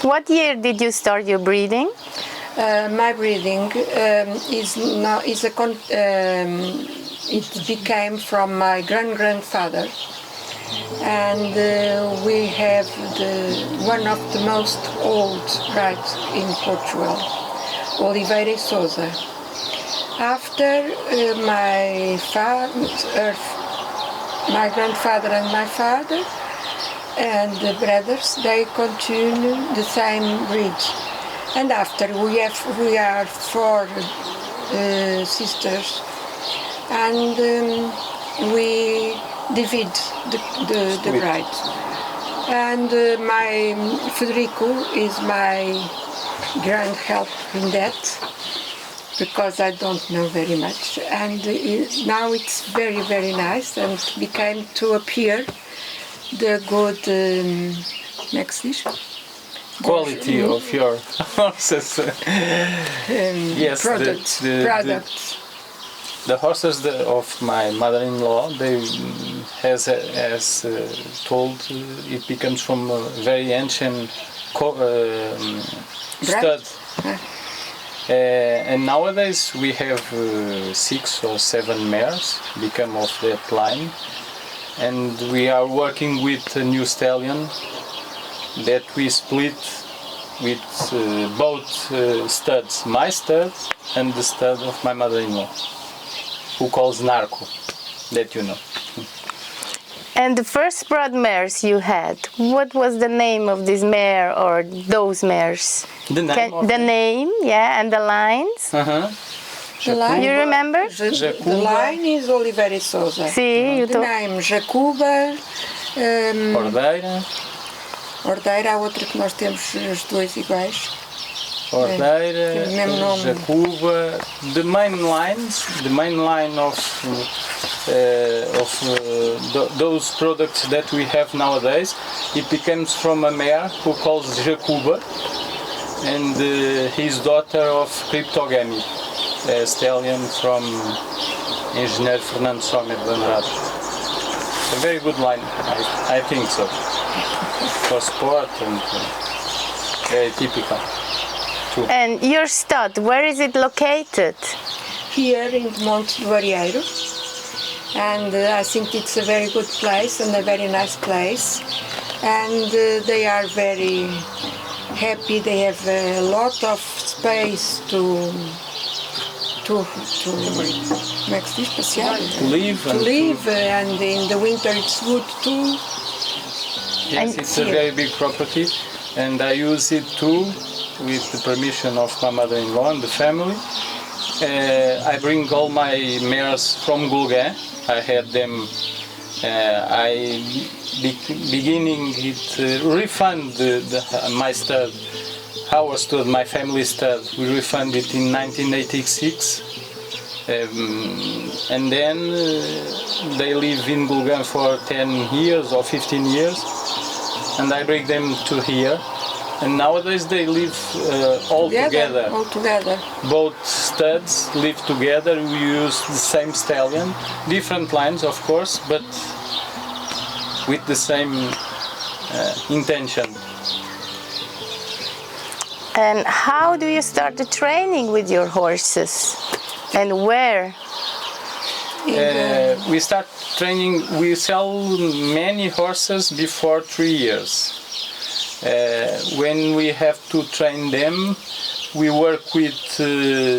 What year did you start your breeding? My breeding it became from my grandfather, and we have one of the most old rights in Portugal, Oliveira Sousa. After my grandfather and my father and the brothers, they continue the same breed. And after we are four sisters, and we divide the bride. And my Frederico is my grand help in that, because I don't know very much. And now it's very, very nice, and became to appear the good quality of your horses. Yes, products. The horses of my mother-in-law, they as told, it becomes from a very ancient stud. And nowadays we have 6 or 7 mares become of that line, and we are working with a new stallion that we split with both studs, my stud and the stud of my mother-in-law, who calls Narco, that you know. And the first brood mares you had, what was the name of this mare or those mares? The name, yeah, and the lines? The line, you remember? The line is Oliveira Sousa. Sim, The name Jacuba. Ordeira, há outra que nós temos os dois iguais. Ordeira, Jacuba. The main line of those products that we have nowadays, it becomes from a mare who calls Jacuba, and his daughter of Cryptogamy, a stallion from Engenheiro Fernando Sommer de Andrade. A very good line, I think so. For sport and very typical too. And your stud, where is it located? Here in Monte do Arieiro, and I think it's a very good place and a very nice place, and they are very happy. They have a lot of space to live, and in the winter it's good too. Yes, it's a very big property, and I use it too with the permission of my mother-in-law and the family. I bring all my mares from Gulgã. I had them, refund my stud, our stud, my family stud. We refund it in 1986. And then they live in Gulgã for 10 years or 15 years, and I bring them to here, and nowadays they live all together. Both studs live together. We use the same stallion, different lines of course, but with the same intention. And how do you start the training with your horses? And where? We start training, we sell many horses before 3 years. When we have to train them, we work with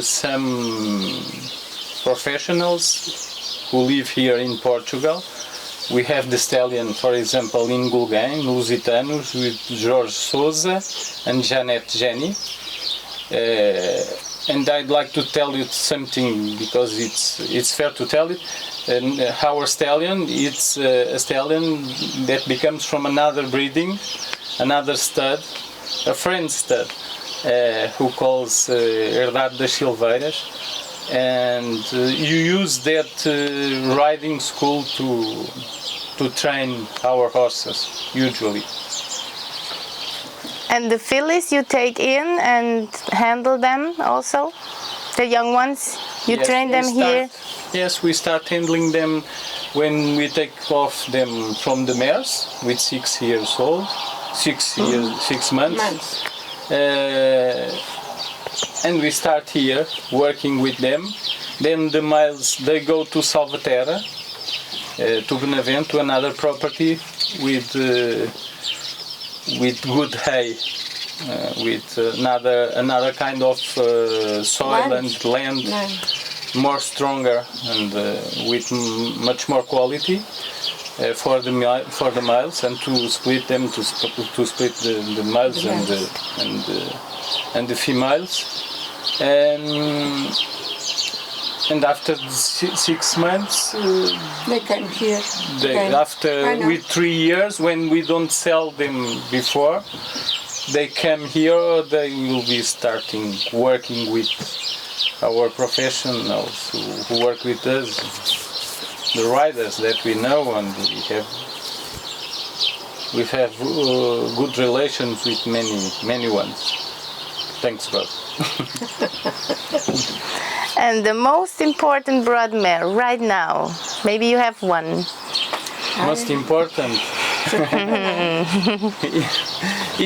some professionals who live here in Portugal. We have the stallion, for example, in Gulgã, in Lusitano, with Jorge Sousa and Janet Jenny. And I'd like to tell you something, because it's fair to tell it. And our stallion, it's a stallion that becomes from another breeding, another stud, a friend stud, who calls Herdade das Silveiras. And you use that riding school to train our horses, usually. And the fillies you take in and handle them also? The young ones? You Yes, train we them here? Yes, we start handling them when we take off them from the mares with 6 years old, 6 months. And we start here working with them. Then the males, they go to Salvaterra, to Benavente, to another property with good hay, with another kind of soil and land, more stronger and with much more quality for the males, and to split them, to split the males and the females. And after 6 months, they come here. With 3 years, when we don't sell them before, they come here. They will be starting working with our professionals who work with us, the riders that we know, and we have good relations with many ones. Thanks God. And the most important brood mare right now, maybe you have one. Most important.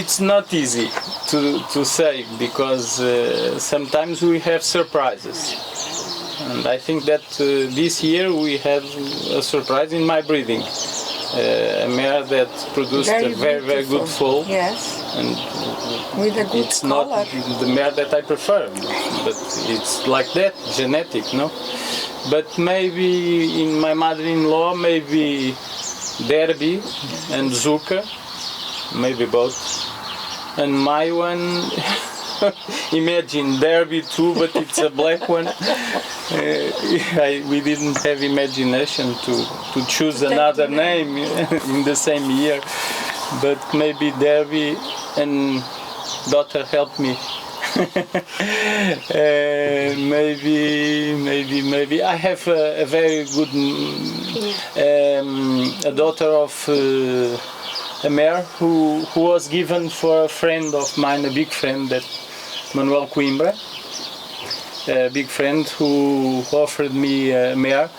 It's not easy to say, because sometimes we have surprises. And I think that this year we have a surprise in my breeding. A mare that produced a very good foal. Yes. And with a good it's color. not the mare that I prefer, but it's like that, genetic, no? But maybe in my mother-in-law, maybe Derby and Zuka, maybe both. And my one, imagine Derby too, but it's a black one. We didn't have imagination to choose another name in the same year, but maybe Derby and daughter helped me. Maybe I have a very good a daughter of a mare who was given for a friend of mine, a big friend, that Manuel Coimbra, a big friend who offered me a mare,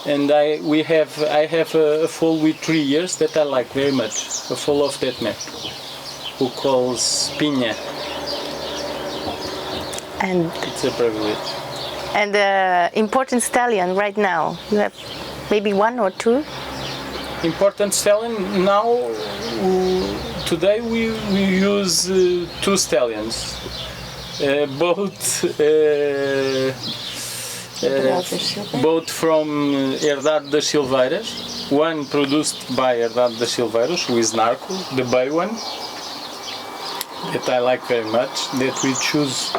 and I have a foal with 3 years that I like very much, a foal of that mare, who calls Pinha. And it's a privilege. And the important stallion right now, you have maybe 1 or 2? Important stallion now. Today we use 2 stallions, both from Herdade das Silveiras. One produced by Herdade das Silveiras, who is Narco, the bay one, that I like very much, that we choose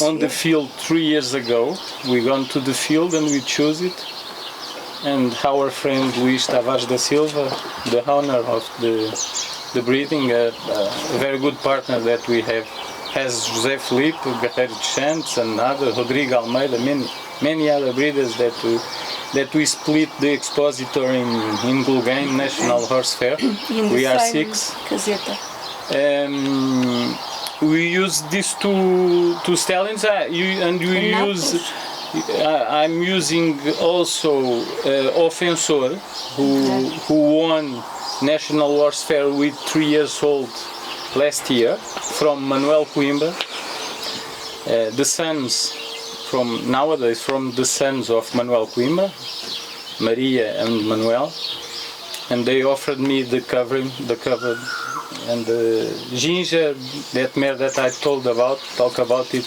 on the field 3 years ago. We gone to the field and we choose it. And our friend Luís Tavares da Silva, the owner of the breeding, a very good partner that we have, has José Felipe, Guerreiro de Santos, and other, Rodrigo Almeida, many other breeders that we split the expositor in Gulgain National Horse Fair. We are 6. Caseta. We use these two stallions, I'm using also Offensor, who won National Horse Fair with 3 years old last year, from Manuel Coimbra. The sons from the sons of Manuel Coimbra, Maria and Manuel, and they offered me the cover and the Ginger, that mare that I talked about it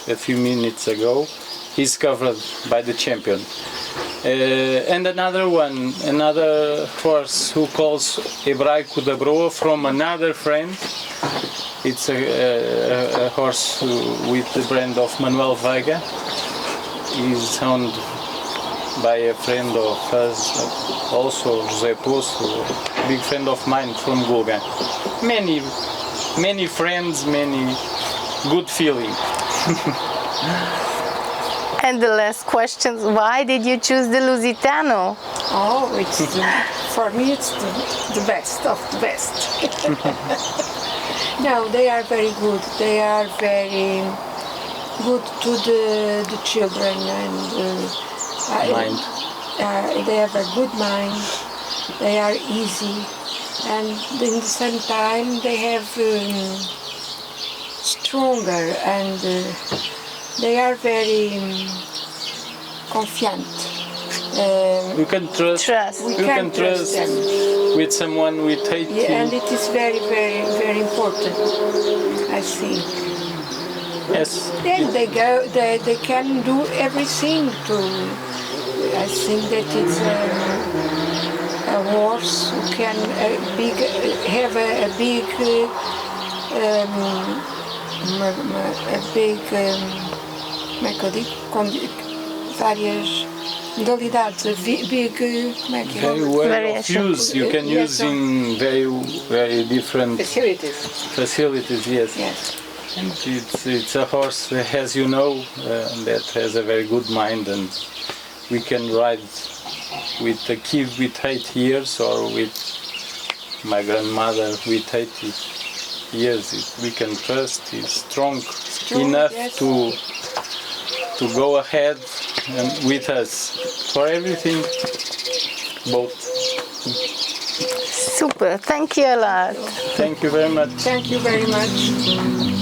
a few minutes ago, is covered by the champion. And another horse who calls Hebraico da Broa, from another friend. It's a horse with the brand of Manuel Veiga. He's owned by a friend of us, also José Poço, a big friend of mine from Gulgain. Many friends, many good feeling. And the last question, why did you choose the Lusitano? Oh, for me it's the best of the best. No, they are very good. They are very good to the children, and Mind. they have a good mind. They are easy, and in the same time they have stronger, and they are very confiant. You can trust. Trust. You can trust them. with someone with 80. Yeah, and it is very, very, very important, I think. Yes. Then they can do everything to. I think that it's a horse who can have a big como é que eu digo? Com várias modalidades, como é que é? Very well of Variation. use. You can Yes, use in very different facilities. Yes. Yes. And it's a horse, as you know, that has a very good mind, and we can ride with a kid with 8 years or with my grandmother with 80 years. We can trust. He's strong enough yes. to go ahead and with us for everything. Both. Super. Thank you a lot. Thank you very much. Thank you very much.